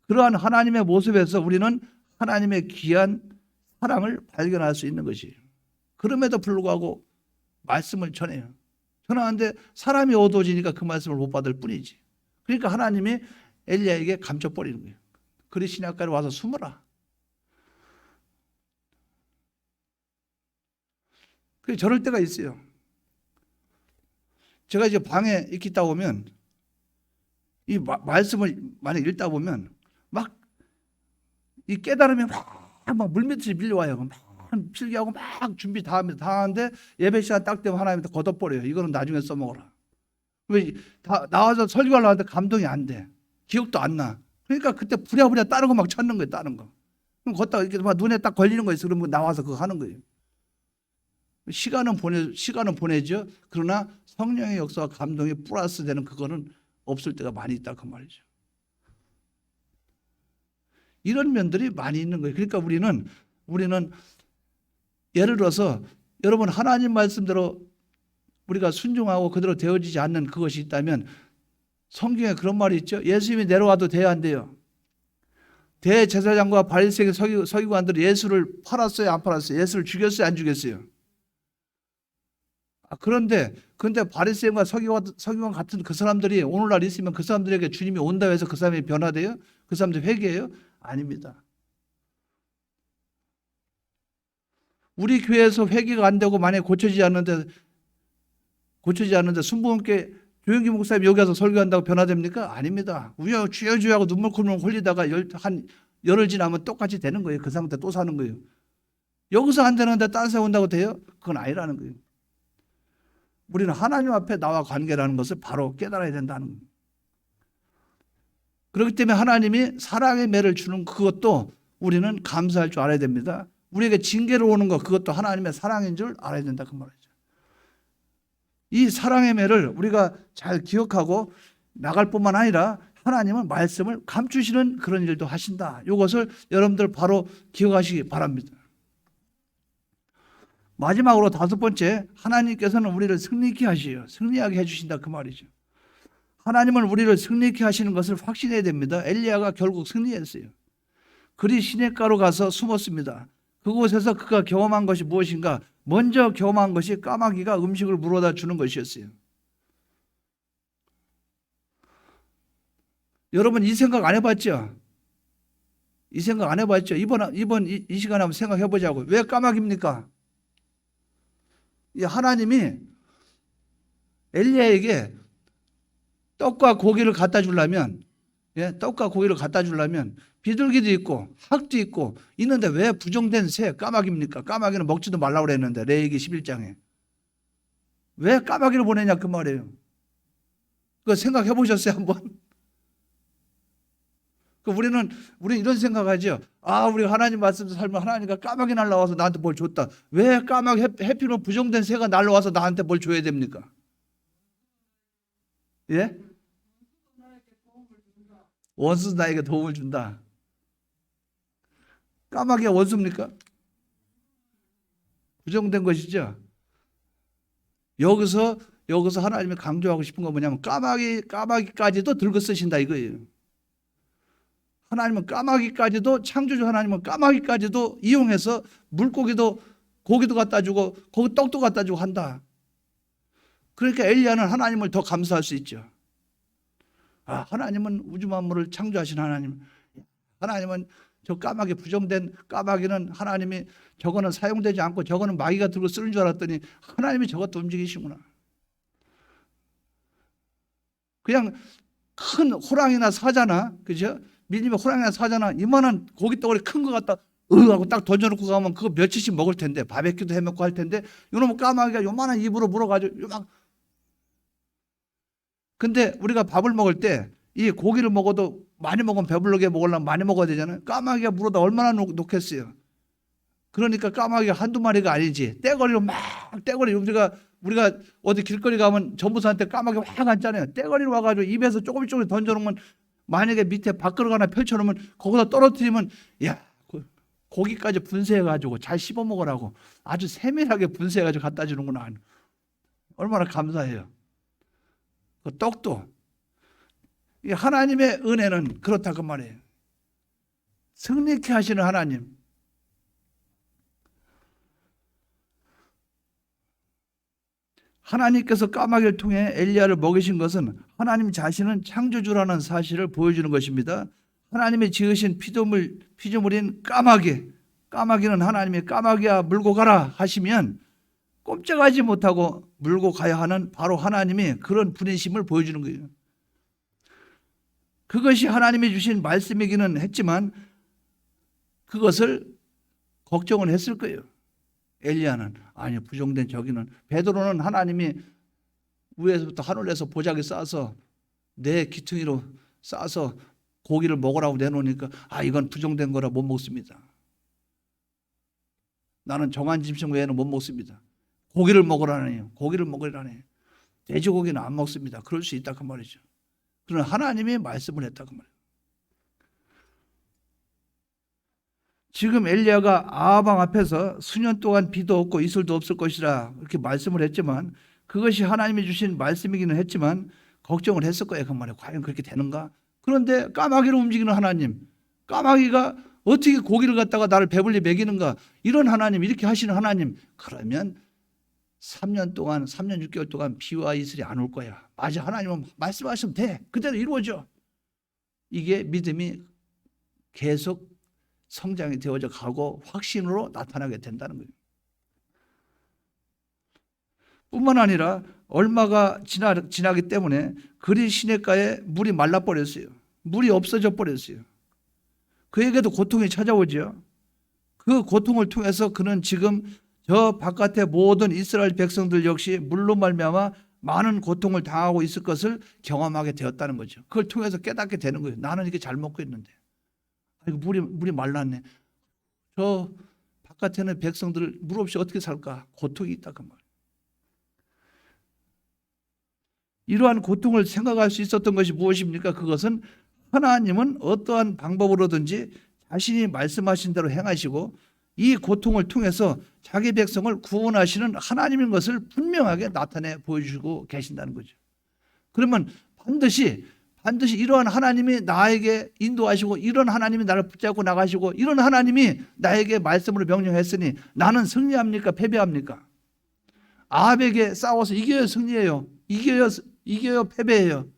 그러한 하나님의 모습에서 우리는 하나님의 귀한 사랑을 발견할 수 있는 것이에요. 그럼에도 불구하고 말씀을 전해요. 전하는데 사람이 어두워지니까 그 말씀을 못 받을 뿐이지. 그러니까 하나님이 엘리야에게 감춰버리는 거예요. 그리 시냇가에 와서 숨어라. 그게 저럴 때가 있어요. 제가 이제 방에 있다 보면 이 말씀을 만약 읽다 보면 막 이 깨달음이 막 물밀듯이 밀려와요. 막 필기하고 막 준비 다 하는데 예배 시간 딱 되면 하나님한테 걷어버려요. 이거는 나중에 써먹어라. 왜 나와서 설교하려고 하는데 감동이 안 돼. 기억도 안 나. 그러니까 그때 부랴부랴 다른 거 막 찾는 거예요. 다른 거. 그럼 걷다가 이렇게 막 눈에 딱 걸리는 거 있어. 그러면 나와서 그거 하는 거예요. 시간은 보내죠. 그러나 성령의 역사와 감동이 플러스 되는 그거는 없을 때가 많이 있다 그 말이죠. 이런 면들이 많이 있는 거예요. 그러니까 우리는 예를 들어서 여러분 하나님 말씀대로 우리가 순종하고 그대로 되어지지 않는 그것이 있다면 성경에 그런 말이 있죠. 예수님이 내려와도 돼야 안 돼요. 대제사장과 바리새인 서기관들이 예수를 팔았어요, 안 팔았어요? 예수를 죽였어요, 안 죽였어요? 그런데 바리새인과 서기관 같은 그 사람들이 오늘날 있으면 그 사람들에게 주님이 온다 해서 그 사람이 변화돼요? 그 사람들 회개해요? 아닙니다. 우리 교회에서 회개가 안 되고 만약에 고쳐지지 않는데 순복음교회 조영기 목사님 여기 와서 설교한다고 변화됩니까? 아닙니다. 우여 주여 주여 하고 눈물 콧물 흘리다가 한 열흘 지나면 똑같이 되는 거예요. 그 상태 또 사는 거예요. 여기서 안 되는데 딴 데 온다고 돼요? 그건 아니라는 거예요. 우리는 하나님 앞에 나와 관계라는 것을 바로 깨달아야 된다는 거예요. 그렇기 때문에 하나님이 사랑의 매를 주는 그것도 우리는 감사할 줄 알아야 됩니다. 우리에게 징계를 오는 것 그것도 하나님의 사랑인 줄 알아야 된다 그 말이죠. 이 사랑의 매를 우리가 잘 기억하고 나갈 뿐만 아니라 하나님은 말씀을 감추시는 그런 일도 하신다. 이것을 여러분들 바로 기억하시기 바랍니다. 마지막으로 5번째, 하나님께서는 우리를 승리케 하시요. 승리하게 해주신다 그 말이죠. 하나님은 우리를 승리케 하시는 것을 확신해야 됩니다. 엘리야가 결국 승리했어요. 그리 시냇가로 가서 숨었습니다. 그곳에서 그가 경험한 것이 무엇인가? 먼저 경험한 것이 까마귀가 음식을 물어다 주는 것이었어요. 여러분 이 생각 안 해봤죠? 이 생각 안 해봤죠? 이번 이 시간에 한번 생각해 보자고. 왜 까마귀입니까? 이 하나님이 엘리야에게 떡과 고기를 갖다 주려면, 떡과 고기를 갖다 주려면 비둘기도 있고 학도 있고 있는데 왜 부정된 새 까마귀입니까? 까마귀는 먹지도 말라고 그랬는데 레위기 11장에 왜 까마귀를 보내냐 그 말이에요. 그거 생각해 보셨어요 한번? 우리는 이런 생각하죠. 우리가 하나님 말씀 살면 하나님과 까마귀 날라와서 나한테 뭘 줬다. 왜 까마귀 해피면 부정된 새가 날라와서 나한테 뭘 줘야 됩니까? 예? 원수 나에게 도움을 준다. 까마귀가 원수입니까? 부정된 것이죠. 여기서 하나님이 강조하고 싶은 건 뭐냐면 까마귀까지도 들고 쓰신다 이거예요. 하나님은 까마귀까지도, 창조주 하나님은 까마귀까지도 이용해서 물고기도 고기도 갖다 주고 거기 떡도 갖다 주고 한다. 그러니까 엘리야는 하나님을 더 감사할 수 있죠. 하나님은 우주 만물을 창조하신 하나님. 하나님은 저 까마귀, 부정된 까마귀는 하나님이 저거는 사용되지 않고 저거는 마귀가 들고 쓰는 줄 알았더니 하나님이 저것도 움직이시구나. 그냥 큰 호랑이나 사자나, 그죠? 밀림의 호랑이나 사자나 이만한 고깃덩어리 큰 거 갖다 하고 딱 던져놓고 가면 그거 며칠씩 먹을 텐데, 바베큐도 해먹고 할 텐데, 이놈의 까마귀가 요만한 입으로 물어가지고 요만. 근데 우리가 밥을 먹을 때 이 고기를 먹어도 많이 먹으면 배부르게 먹으려면 많이 먹어야 되잖아요. 까마귀가 물어다 얼마나 놓겠어요. 그러니까 까마귀가 한두 마리가 아니지. 떼거리로 우리가 어디 길거리 가면 전부사한테 까마귀 확 앉잖아요. 떼거리로 와가지고 입에서 조금씩 던져놓으면 만약에 밑에 밥그릇 하나 펼쳐놓으면 거기다 떨어뜨리면 고기까지 분쇄해가지고 잘 씹어 먹으라고 아주 세밀하게 분쇄해가지고 갖다 주는구나. 얼마나 감사해요. 그 떡도 하나님의 은혜는 그렇다 그 말이에요. 승리케 하시는 하나님. 하나님께서 까마귀를 통해 엘리야를 먹이신 것은 하나님 자신은 창조주라는 사실을 보여주는 것입니다. 하나님이 지으신 피조물인 까마귀는 하나님이 까마귀야 물고 가라 하시면 꼼짝하지 못하고 물고 가야 하는 바로 하나님이 그런 분이심을 보여주는 거예요. 그것이 하나님이 주신 말씀이기는 했지만 그것을 걱정을 했을 거예요. 엘리야는 아니 부정된 저기는. 베드로는 하나님이 위에서부터 하늘에서 보자기 싸서 내 기퉁이로 싸서 고기를 먹으라고 내놓으니까 이건 부정된 거라 못 먹습니다. 나는 정한 짐승 외에는 못 먹습니다. 고기를 먹으라네요. 고기를 먹으라네. 돼지고기는 안 먹습니다. 그럴 수 있다 그 말이죠. 그러나 하나님이 말씀을 했다 그 말이에요. 지금 엘리야가 아하방 앞에서 수년 동안 비도 없고 이슬도 없을 것이라 이렇게 말씀을 했지만 그것이 하나님이 주신 말씀이기는 했지만 걱정을 했을 거예요. 그 말에 과연 그렇게 되는가? 그런데 까마귀로 움직이는 하나님, 까마귀가 어떻게 고기를 갖다가 나를 배불리 먹이는가? 이런 하나님, 이렇게 하시는 하나님, 그러면 3년 6개월 동안 비와 이슬이 안 올 거야. 맞아, 하나님은 말씀하시면 돼. 그대로 이루어져. 이게 믿음이 계속 성장이 되어져 가고 확신으로 나타나게 된다는 거예요. 뿐만 아니라 얼마가 지나기 때문에 그리 시냇가에 물이 말라버렸어요. 물이 없어져 버렸어요. 그에게도 고통이 찾아오죠. 그 고통을 통해서 그는 지금 저 바깥의 모든 이스라엘 백성들 역시 물로 말미암아 많은 고통을 당하고 있을 것을 경험하게 되었다는 거죠. 그걸 통해서 깨닫게 되는 거예요. 나는 이렇게 잘 먹고 있는데 물이 말랐네. 저 바깥에는 백성들 물 없이 어떻게 살까? 고통이 있다 그 말. 이러한 고통을 생각할 수 있었던 것이 무엇입니까? 그것은 하나님은 어떠한 방법으로든지 자신이 말씀하신 대로 행하시고 이 고통을 통해서 자기 백성을 구원하시는 하나님인 것을 분명하게 나타내 보여주고 계신다는 거죠. 그러면 반드시 이러한 하나님이 나에게 인도하시고 이런 하나님이 나를 붙잡고 나가시고 이런 하나님이 나에게 말씀으로 명령했으니 나는 승리합니까? 패배합니까? 아합에게 싸워서 이겨야 승리해요. 이겨요 패배해요.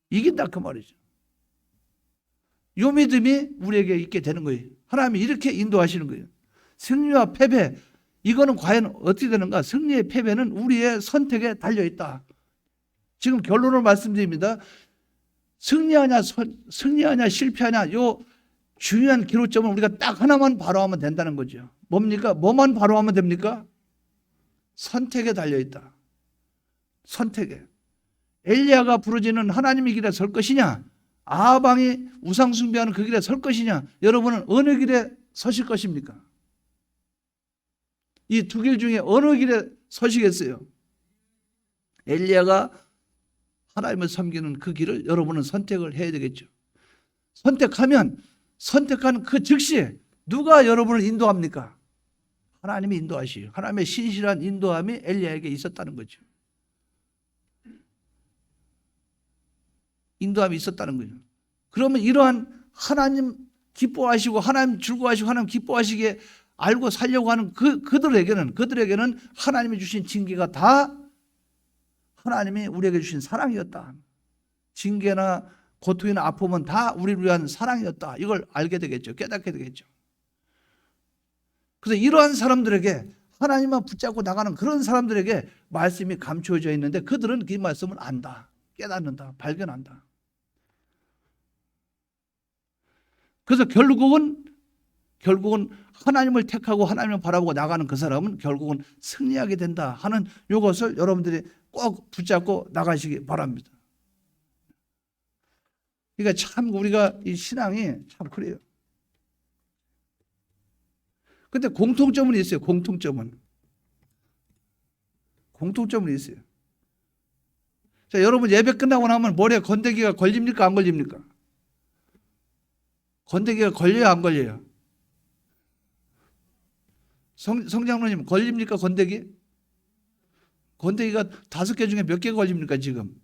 이긴다 그 말이죠. 이 믿음이 우리에게 있게 되는 거예요. 하나님이 이렇게 인도하시는 거예요. 승리와 패배, 이거는 과연 어떻게 되는가? 승리의 패배는 우리의 선택에 달려있다. 지금 결론을 말씀드립니다. 승리하냐 실패하냐 요 중요한 기로점은 우리가 딱 하나만 바로하면 된다는 거죠. 뭡니까? 뭐만 바로하면 됩니까? 선택에 달려있다. 선택에. 엘리야가 부르짖는 하나님의 길에 설 것이냐, 아합 왕이 우상 숭배하는 그 길에 설 것이냐, 여러분은 어느 길에 서실 것입니까? 이 두 길 중에 어느 길에 서시겠어요? 엘리야가 하나님을 섬기는 그 길을 여러분은 선택을 해야 되겠죠. 선택한 그 즉시 누가 여러분을 인도합니까? 하나님이 인도하시요. 하나님의 신실한 인도함이 엘리야에게 있었다는 거죠. 인도함이 있었다는 거죠. 그러면 이러한 하나님 기뻐하시고 하나님 즐거워하시고 하나님 기뻐하시기에 알고 살려고 하는 그들에게는 하나님이 주신 징계가 다 하나님이 우리에게 주신 사랑이었다. 징계나 고통이나 아픔은 다 우리를 위한 사랑이었다. 이걸 알게 되겠죠. 깨닫게 되겠죠. 그래서 이러한 사람들에게 하나님만 붙잡고 나가는 그런 사람들에게 말씀이 감추어져 있는데 그들은 그 말씀을 안다. 깨닫는다. 발견한다. 그래서 결국은 하나님을 택하고 하나님을 바라보고 나가는 그 사람은 결국은 승리하게 된다 하는 이것을 여러분들이 꼭 붙잡고 나가시기 바랍니다. 그러니까 참 우리가 이 신앙이 참 그래요. 근데 공통점은 있어요. 공통점은 있어요. 자, 여러분 예배 끝나고 나면 머리에 건더기가 걸립니까? 안 걸립니까? 건더기가 걸려요? 안 걸려요? 성장로님 걸립니까? 건더기? 건더기가 5개 중에 몇 개가 걸립니까 지금?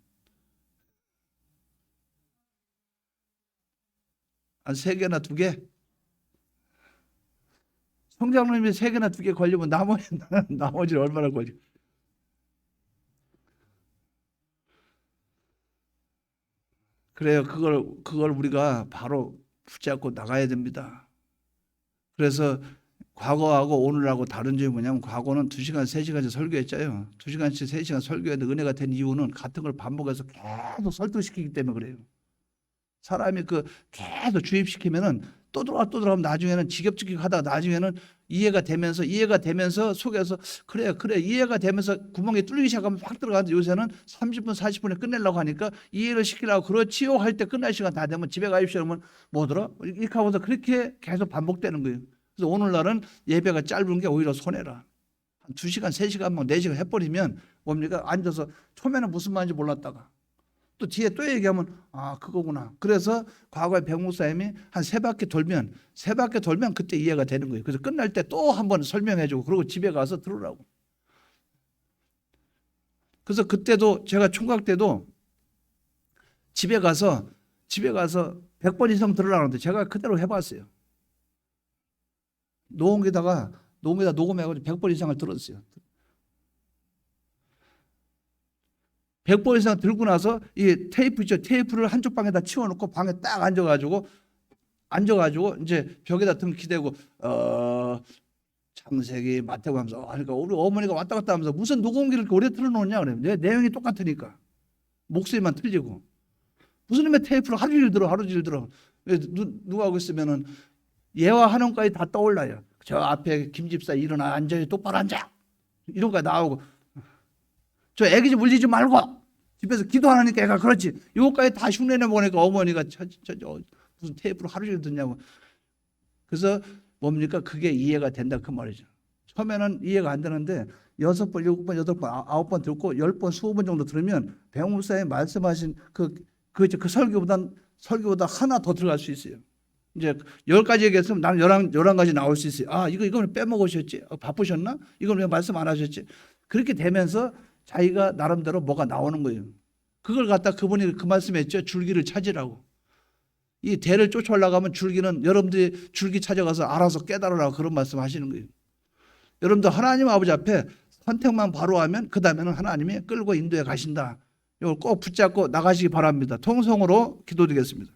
한 3개나 2개? 성장로님이 3개나 2개 걸리면 나머지는 얼마나 걸려? 그래요. 그걸 우리가 바로 붙잡고 나가야 됩니다. 그래서 과거하고 오늘하고 다른 점이 뭐냐면 과거는 2시간, 3시간씩 설교했잖아요. 2시간씩, 3시간 설교했는데 은혜가 된 이유는 같은 걸 반복해서 계속 설득시키기 때문에 그래요. 사람이 계속 주입시키면은 또 들어가면 나중에는 지겹지게 하다가 나중에는 이해가 되면서 속에서 그래 이해가 되면서 구멍이 뚫리기 시작하면 확 들어가는데 요새는 30분 40분에 끝내려고 하니까 이해를 시키려고 그렇지요 할 때 끝날 시간 다 되면 집에 가십시오 그러면 뭐 들어? 이렇게 하면서 그렇게 계속 반복되는 거예요. 그래서 오늘날은 예배가 짧은 게 오히려 손해라. 한 2시간 3시간 막 4시간 해버리면 뭡니까? 앉아서 처음에는 무슨 말인지 몰랐다가 또 뒤에 또 얘기하면 그거구나. 그래서 과거에 백 목사님이 한 3바퀴 돌면 그때 이해가 되는 거예요. 그래서 끝날 때 또 한 번 설명해주고 그리고 집에 가서 들으라고. 그래서 그때도 제가 총각 때도 집에 가서 100번 이상 들으라고 하는데 제가 그대로 해봤어요. 녹음기에다 녹음해가지고 100번 이상을 들었어요. 100번 이상 들고 나서 이 테이프를 한쪽 방에다 치워놓고 방에 딱 앉아가지고 이제 벽에다 등 기대고 창세기, 마태복음 하면서 그러니까 우리 어머니가 왔다 갔다 하면서 무슨 녹음기를 오래 틀어놓냐 그래요. 내용이 똑같으니까 목소리만 틀리고 무슨 놈의 테이프를 하루 종일 들어 하루 종일 들어. 누가 하고 있으면은 예와 한원까지 다 떠올라요. 저 앞에 김 집사 일어나 앉아요. 똑바로 앉아. 이런 거 나오고 저 애기 좀 울리지 말고 집에서 기도하니까 애가 그렇지. 이거까지 다 흉내내 보니까 어머니가 무슨 테이프를 하루 종일 듣냐고. 그래서 뭡니까? 그게 이해가 된다 그 말이죠. 처음에는 이해가 안 되는데 6번, 7번, 8번, 9번 듣고 10번, 20번 정도 들으면 배목사님 말씀하신 그 설교보다 하나 더 들어갈 수 있어요. 이제 10가지 얘기했으면 나는 11가지 나올 수 있어요. 아, 이걸 빼먹으셨지? 바쁘셨나? 이걸 왜 말씀 안 하셨지? 그렇게 되면서 자기가 나름대로 뭐가 나오는 거예요. 그걸 갖다 그분이 그 말씀했죠. 줄기를 찾으라고. 이 대를 쫓아올라가면 줄기는 여러분들이 줄기 찾아가서 알아서 깨달으라고 그런 말씀 하시는 거예요. 여러분들 하나님 아버지 앞에 선택만 바로 하면 그 다음에는 하나님이 끌고 인도해 가신다. 이걸 꼭 붙잡고 나가시기 바랍니다. 통성으로 기도드리겠습니다.